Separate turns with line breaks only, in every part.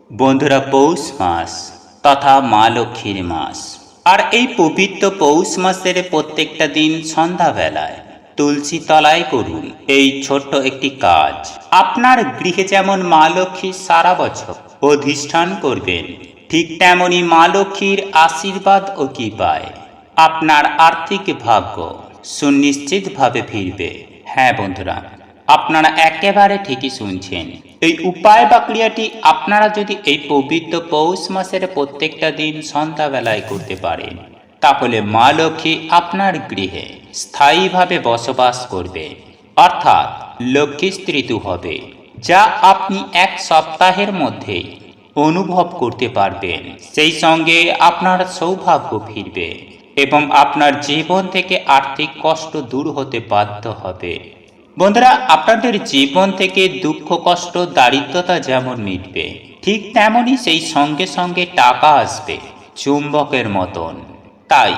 বন্ধুরা, পৌষ মাস তথা মা লক্ষ্মীর মাস। আর এই পবিত্র পৌষ মাসের প্রত্যেকটা দিন সন্ধ্যাবেলায় তুলসী তলায় করুন এই ছোট্ট একটি কাজ। আপনার গৃহে যেমন মা লক্ষ্মী সারা বছর অধিষ্ঠান করবেন, ঠিক তেমনি মা লক্ষ্মীর আশীর্বাদ ও কৃপায় আপনার আর্থিক ভাগ্য সুনিশ্চিতভাবে ফিরবে। হ্যাঁ বন্ধুরা, আপনারা একেবারে ঠিকই শুনছেন। এই উপায় বা ক্রিয়াটি আপনারা যদি এই পবিত্র পৌষ মাসের প্রত্যেকটা দিন সন্ধ্যাবেলায় করতে পারেন, তাহলে মা লক্ষ্মী আপনার গৃহে স্থায়ীভাবে বসবাস করবে, অর্থাৎ লক্ষ্মী স্থিতি হবে, যা আপনি এক সপ্তাহের মধ্যেই অনুভব করতে পারবেন। সেই সঙ্গে আপনার সৌভাগ্য ফিরবে এবং আপনার জীবন থেকে আর্থিক কষ্ট দূর হতে বাধ্য হবে। বন্ধুরা, আপনাদের জীবন থেকে দুঃখ, কষ্ট, দারিদ্রতা যেমন মিটবে, ঠিক তেমনই সেই সঙ্গে সঙ্গে টাকা আসবে চুম্বকের মতন। তাই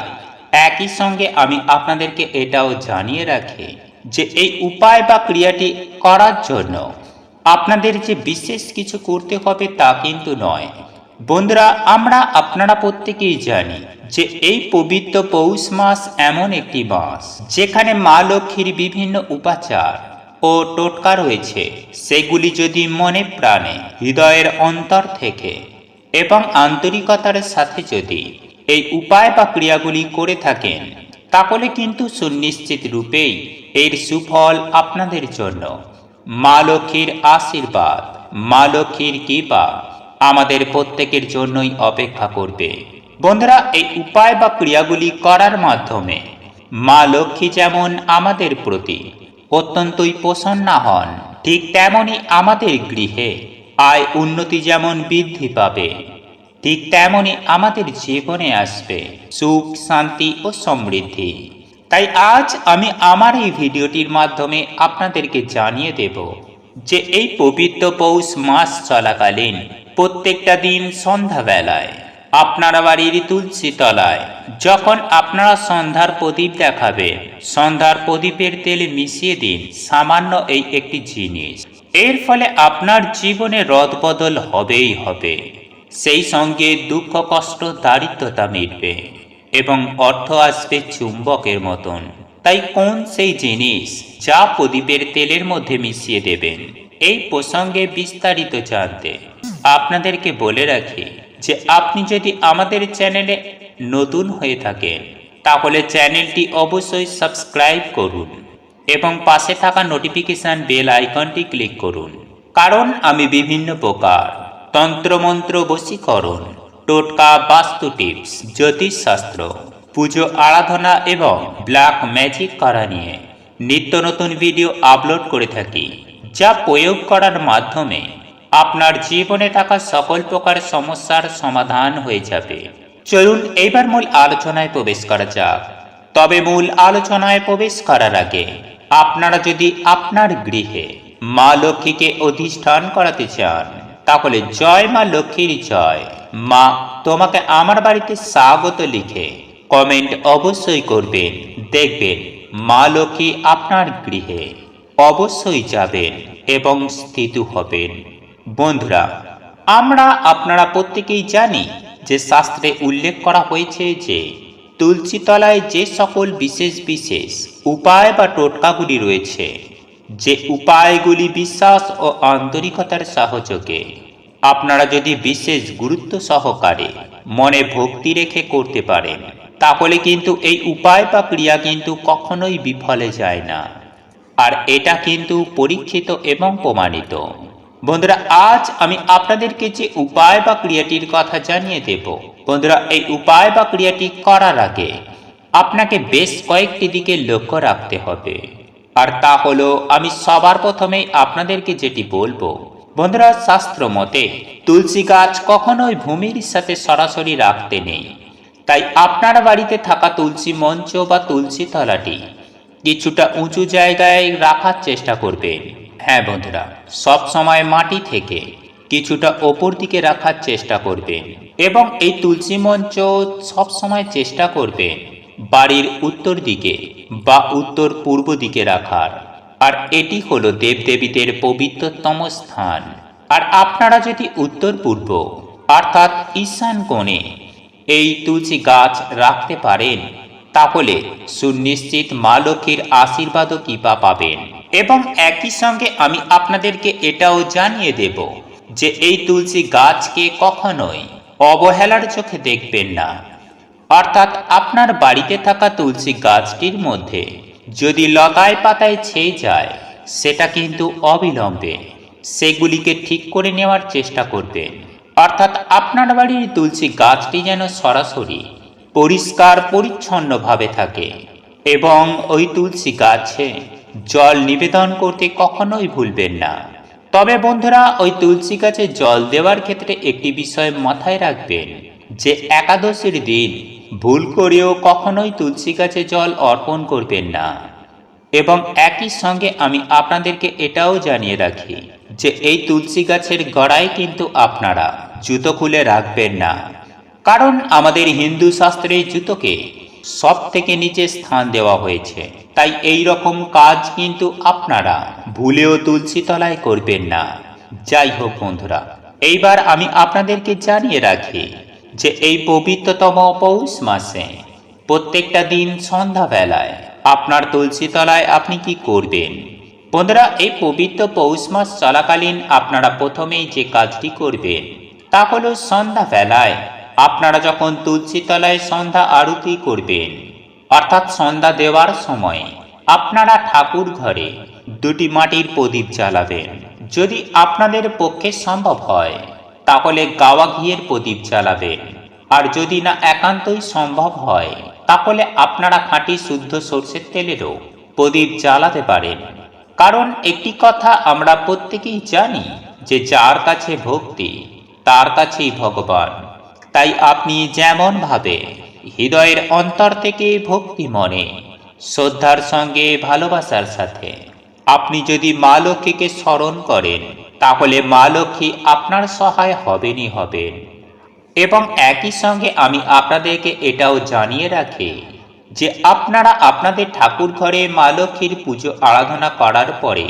একই সঙ্গে আমি আপনাদেরকে এটাও জানিয়ে রাখি যে এই উপায় বা ক্রিয়াটি করার জন্য আপনাদের যে বিশেষ কিছু করতে হবে তা কিন্তু নয়। বন্ধুরা, আপনারা প্রত্যেকেই জানি যে এই পবিত্র পৌষ মাস এমন একটি মাস যেখানে মা লক্ষ্মীর বিভিন্ন উপাচার ও টোটকা রয়েছে। সেগুলি যদি মনে প্রাণে, হৃদয়ের অন্তর থেকে এবং আন্তরিকতার সাথে যদি এই উপায় বা ক্রিয়াগুলি করে থাকেন, তাহলে কিন্তু সুনিশ্চিত রূপেই এর সুফল আপনাদের জন্য মা লক্ষ্মীর আশীর্বাদ, মা লক্ষ্মীর কৃপা আমাদের প্রত্যেকের জন্যই অপেক্ষা করবে। বন্ধুরা, এই উপায় বা ক্রিয়াগুলি করার মাধ্যমে মা লক্ষ্মী যেমন আমাদের প্রতি অত্যন্তই প্রসন্ন হন, ঠিক তেমনি আমাদের গৃহে আয় উন্নতি যেমন বৃদ্ধি পাবে, ঠিক তেমনি আমাদের জীবনে আসবে সুখ, শান্তি ও সমৃদ্ধি। তাই আজ আমি আমার এই ভিডিওটির মাধ্যমে আপনাদেরকে জানিয়ে দেব যে এই পবিত্র পৌষ মাস চলাকালীন প্রত্যেকটা দিন সন্ধ্যাবেলায় আপনারা বাড়ির তুলসী তলায় যখন আপনারা সন্ধ্যার প্রদীপ দেখাবেন, সন্ধ্যার প্রদীপের তেলে মিশিয়ে দিন সামান্য এই একটি জিনিস। এর ফলে আপনার জীবনে রদবদল হবেই হবে। সেই সঙ্গে দুঃখ, কষ্ট, দারিদ্রতা মিটবে এবং অর্থ আসবে চুম্বকের মতন। তাই কোন সেই জিনিস যা প্রদীপের তেলের মধ্যে মিশিয়ে দেবেন, এই প্রসঙ্গে বিস্তারিত জানতে আপনাদেরকে বলে রাখি যে আপনি যদি আমাদের চ্যানেলে নতুন হয়ে থাকেন, তাহলে চ্যানেলটি অবশ্যই সাবস্ক্রাইব করুন এবং পাশে থাকা নোটিফিকেশন বেল আইকনটি ক্লিক করুন। কারণ আমি বিভিন্ন প্রকার তন্ত্রমন্ত্র, বশীকরণ, টোটকা, বাস্তু টিপস, জ্যোতিষশাস্ত্র, পুজো আরাধনা এবং ব্ল্যাক ম্যাজিক করা নিয়ে নিত্য নতুন ভিডিও আপলোড করে থাকি, যা প্রয়োগ করার মাধ্যমে আপনার জীবনে থাকা সকল প্রকার সমস্যার সমাধান হয়ে যাবে। চলুন এইবার মূল আলোচনায় প্রবেশ করা যাক। তবে মূল আলোচনায় প্রবেশ করার আগে আপনারা যদি আপনার গৃহে মা লক্ষ্মীকে অধিষ্ঠান করাতে চান, তাহলে জয় মা লক্ষ্মীর জয়, মা তোমাকে আমার বাড়িতে স্বাগত লিখে কমেন্ট অবশ্যই করবেন। দেখবেন মা লক্ষ্মী আপনার গৃহে অবশ্যই যাবেন এবং স্থিত হবেন। বন্ধুরা, আপনারা প্রত্যেকেই জানি যে শাস্ত্রে উল্লেখ করা হয়েছে যে তুলসী তলায় যে সকল বিশেষ বিশেষ উপায় বা টোটকাগুলি রয়েছে, যে উপায়গুলি বিশ্বাস ও আন্তরিকতার সহযোগে আপনারা যদি বিশেষ গুরুত্ব সহকারে মনে ভক্তি রেখে করতে পারেন, তাহলে কিন্তু এই উপায় বা ক্রিয়া কিন্তু কখনোই বিফলে যায় না। আর এটা কিন্তু পরীক্ষিত এবং প্রমাণিত। বন্ধুরা, আজ আমি আপনাদেরকে যে উপায় বা ক্রিয়াটির কথা জানিয়ে দেব, বন্ধুরা এই উপায় বা ক্রিয়াটি করার আগে আপনাকে বেশ কয়েকটি দিকে লক্ষ্য রাখতে হবে। আর তা হলো, আমি সবার প্রথমেই আপনাদেরকে যেটি বলবো, বন্ধুরা শাস্ত্র মতে তুলসী গাছ কখনোই ভূমির সাথে সরাসরি রাখতে নেই। তাই আপনার বাড়িতে থাকা তুলসী মঞ্চ বা তুলসী তলাটি কিছুটা উঁচু জায়গায় রাখার চেষ্টা করবেন। হ্যাঁ বন্ধুরা, সব সময় মাটি থেকে কিছুটা ওপর দিকে রাখার চেষ্টা করবেন এবং এই তুলসী মঞ্চ সব সময় চেষ্টা করবেন বাড়ির উত্তর দিকে বা উত্তর পূর্ব দিকে রাখার। আর এটি হলো দেবদেবীদের পবিত্রতম স্থান। আর আপনারা যদি উত্তর পূর্ব অর্থাৎ ঈশান কোণে এই তুলসী গাছ রাখতে পারেন, তাহলে সুনিশ্চিত মা লক্ষ্মীর আশীর্বাদও কৃপা পাবেন। এবং একই সঙ্গে আমি আপনাদেরকে এটাও জানিয়ে দেব যে এই তুলসী গাছকে কখনোই অবহেলার চোখে দেখবেন না। অর্থাৎ আপনার বাড়িতে থাকা তুলসী গাছটির মধ্যে যদি লতায় পাতায় ছেয়ে যায়, সেটা কিন্তু অবিলম্বে সেগুলিকে ঠিক করে নেওয়ার চেষ্টা করবেন। অর্থাৎ আপনার বাড়ির তুলসী গাছটি যেন সরাসরি পরিষ্কার পরিচ্ছন্নভাবে থাকে। এবং ওই তুলসী গাছে জল নিবেদন করতে কখনোই ভুলবেন না। তবে বন্ধুরা, ওই তুলসী গাছে জল দেওয়ার ক্ষেত্রে একটি বিষয় মাথায় রাখবেন যে একাদশীর দিন ভুল করেও কখনোই তুলসী গাছে জল অর্পণ করবেন না। এবং একই সঙ্গে আমি আপনাদেরকে এটাও জানিয়ে রাখি যে এই তুলসী গাছের গোড়ায় কিন্তু আপনারা জুতো খুলে রাখবেন না। কারণ আমাদের হিন্দু শাস্ত্রে জুতোকে সব থেকে নিচে স্থান দেওয়া হয়েছে। তাই এই রকম কাজ কিন্তু আপনারা ভুলেও তুলসী তলায় করবেন না। যাই হোক বন্ধুরা, এইবার আমি আপনাদেরকে জানিয়ে রাখি যে এই পবিত্রতম পৌষ মাসে প্রত্যেকটা দিন সন্ধ্যাবেলায় আপনার তুলসী তলায় আপনি কি করবেন। বন্ধুরা, এই পবিত্র পৌষ মাস চলাকালীন আপনারা প্রথমেই যে কাজটি করবেন তা হলো সন্ধ্যাবেলায় আপনারা যখন তুলসী তলায় সন্ধ্যা আরতি করবেন, অর্থাৎ সন্ধ্যা দেওয়ার সময় আপনারা ঠাকুর ঘরে দুটি মাটির প্রদীপ জ্বালাবেন। যদি আপনাদের পক্ষে সম্ভব হয় তাহলে গাওয়া ঘিয়ের প্রদীপ জ্বালাবেন। আর যদি না একান্তই সম্ভব হয় তাহলে আপনারা খাঁটি শুদ্ধ সরষের তেলেরও প্রদীপ জ্বালাতে পারেন। কারণ একটি কথা আমরা প্রত্যেকেই জানি যে যার কাছে ভক্তি তার কাছেই ভগবান। তাই আপনি যেমন ভাবে হৃদয়ের অন্তর থেকে ভক্তি মনে শ্রদ্ধার সঙ্গে ভালোবাসার সাথে আপনি যদি মা লক্ষ্মীকে স্মরণ করেন, তাহলে মা লক্ষ্মী আপনার সহায় হবেনই হবেন। এবং একই সঙ্গে আমি আপনাদেরকে এটাও জানিয়ে রাখি যে আপনারা আপনাদের ঠাকুর ঘরে মা লক্ষ্মীর পুজো আরাধনা করার পরে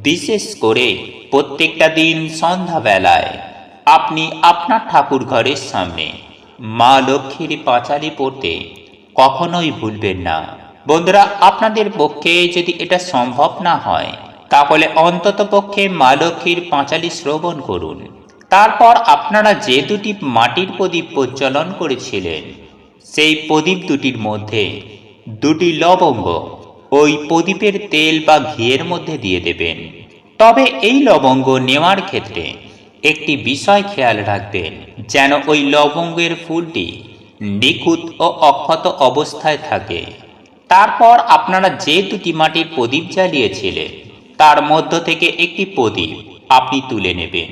বিশেষ করে প্রত্যেকটা দিন সন্ধ্যাবেলায় আপনি আপনার ঠাকুর ঘরের সামনে মা লক্ষ্মীর পাঁচালি পড়তে কখনোই ভুলবেন না। বন্ধুরা, আপনাদের পক্ষে যদি এটা সম্ভব না হয় তাহলে অন্তত পক্ষে মা লক্ষ্মীর পাঁচালি শ্রবণ করুন। তারপর আপনারা যে দুটি মাটির প্রদীপ প্রজ্বলন করেছিলেন সেই প্রদীপ দুটির মধ্যে দুটি লবঙ্গ ওই প্রদীপের তেল বা ঘিয়ের মধ্যে দিয়ে দেবেন। তবে এই লবঙ্গ নেওয়ার ক্ষেত্রে একটি বিষয় খেয়াল রাখবেন, যেন ওই লবঙ্গের ফুলটি নিখুঁত ও অক্ষত অবস্থায় থাকে। তারপর আপনারা যে দুটি মাটির প্রদীপ জ্বালিয়েছিলেন তার মধ্য থেকে একটি প্রদীপ আপনি তুলে নেবেন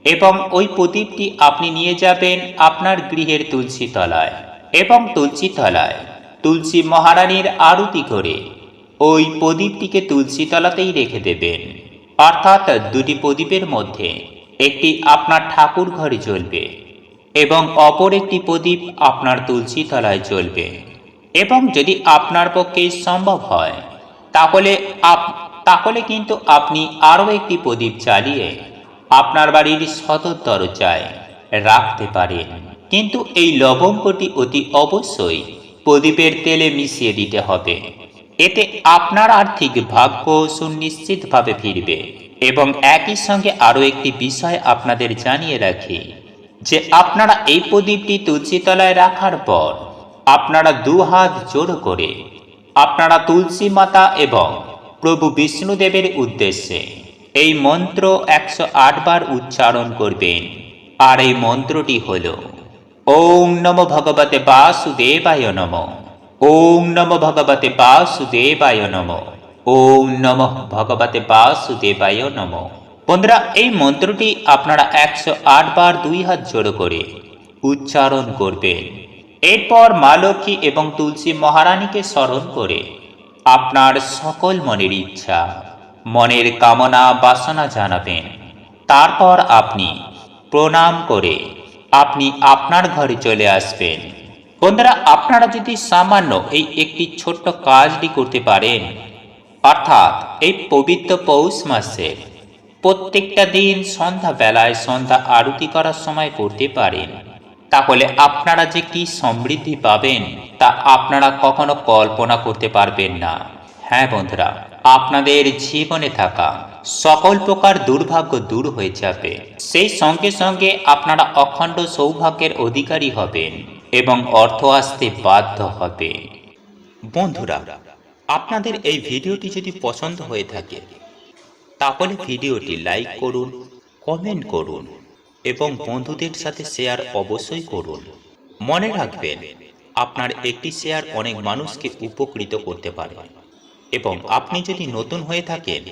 এবং ওই প্রদীপটি আপনি নিয়ে যাবেন আপনার গৃহের তুলসী তলায়। এবং তুলসী তলায় তুলসী মহারানীর আরতি করে ওই প্রদীপটিকে তুলসী তলাতেই রেখে দেবেন। অর্থাৎ দুটি প্রদীপের মধ্যে একটি আপনার ঠাকুর ঘরে জ্বলবে এবং অপর একটি প্রদীপ আপনার তুলসী তলায় জ্বলবে। এবং যদি আপনার পক্ষে সম্ভব হয় তাহলে কিন্তু আপনি আরও একটি প্রদীপ জ্বালিয়ে আপনার বাড়ির সদর দরজায় রাখতে পারেন। কিন্তু এই লবঙ্গটি অতি অবশ্যই প্রদীপের তেলে মিশিয়ে দিতে হবে। এতে আপনার আর্থিক ভাগ্য সুনিশ্চিতভাবে ফিরবে। এবং একই সঙ্গে আরও একটি বিষয় আপনাদের জানিয়ে রাখি যে আপনারা এই প্রদীপটি তুলসী তলায় রাখার পর আপনারা দুহাত জোড় করে আপনারা তুলসী মাতা এবং প্রভু বিষ্ণুদেবের উদ্দেশ্যে এই মন্ত্র 108 বার উচ্চারণ করবেন। আর এই মন্ত্রটি হল ওম নমো ভগবতে বাসুদেবায় নমঃ, ওম নমো ভগবতে বাসুদেবায় নমঃ, ওম নমঃ ভগবতে বাসুদেবায় নমঃ। বন্ধুরা, এই মন্ত্রটি আপনারা 108 বার দুই হাত জোড় করে উচ্চারণ করবেন। এরপর মা লক্ষ্মী এবং তুলসী মহারানীকে স্মরণ করে আপনার সকল মনের ইচ্ছা মনের কামনা বাসনা জানাবেন। তারপর আপনি প্রণাম করে আপনি আপনার ঘরে চলে আসবেন। বন্ধুরা, আপনারা যদি সামান্য এই একটি ছোট্ট কাজটি করতে পারেন, অর্থাৎ এই পবিত্র পৌষ মাসের প্রত্যেকটা দিন সন্ধ্যাবেলায় সন্ধ্যা আরতি করার সময় করতে পারেন, তাহলে আপনারা যে কি সমৃদ্ধি পাবেন তা আপনারা কখনো কল্পনা করতে পারবেন না। হ্যাঁ বন্ধুরা, আপনাদের জীবনে থাকা সকল প্রকার দুর্ভাগ্য দূর হয়ে যাবে। সেই সঙ্গে সঙ্গে আপনারা অখণ্ড সৌভাগ্যের অধিকারী হবেন এবং অর্থ আসতে বাধ্য হবে। বন্ধুরা, আপনাদের এই ভিডিওটি যদি পছন্দ হয়ে থাকে তাহলে ভিডিওটি লাইক করুন, কমেন্ট করুন এবং বন্ধুদের সাথে শেয়ার অবশ্যই করুন। মনে রাখবেন, আপনার একটি শেয়ার অনেক মানুষকে উপকৃত করতে পারে। এবং আপনি যদি নতুন হয়ে থাকেন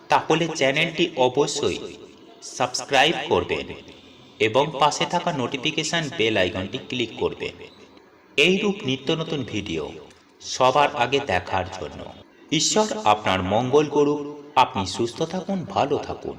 তাহলে চ্যানেলটি অবশ্যই সাবস্ক্রাইব করবেন এবং পাশে থাকা নোটিফিকেশন বেল আইকনটি ক্লিক করবেন এইরূপ নিত্য নতুন ভিডিও সবার আগে দেখার জন্য। ঈশ্বর আপনার মঙ্গল করুক। আপনি সুস্থ থাকুন, ভালো থাকুন।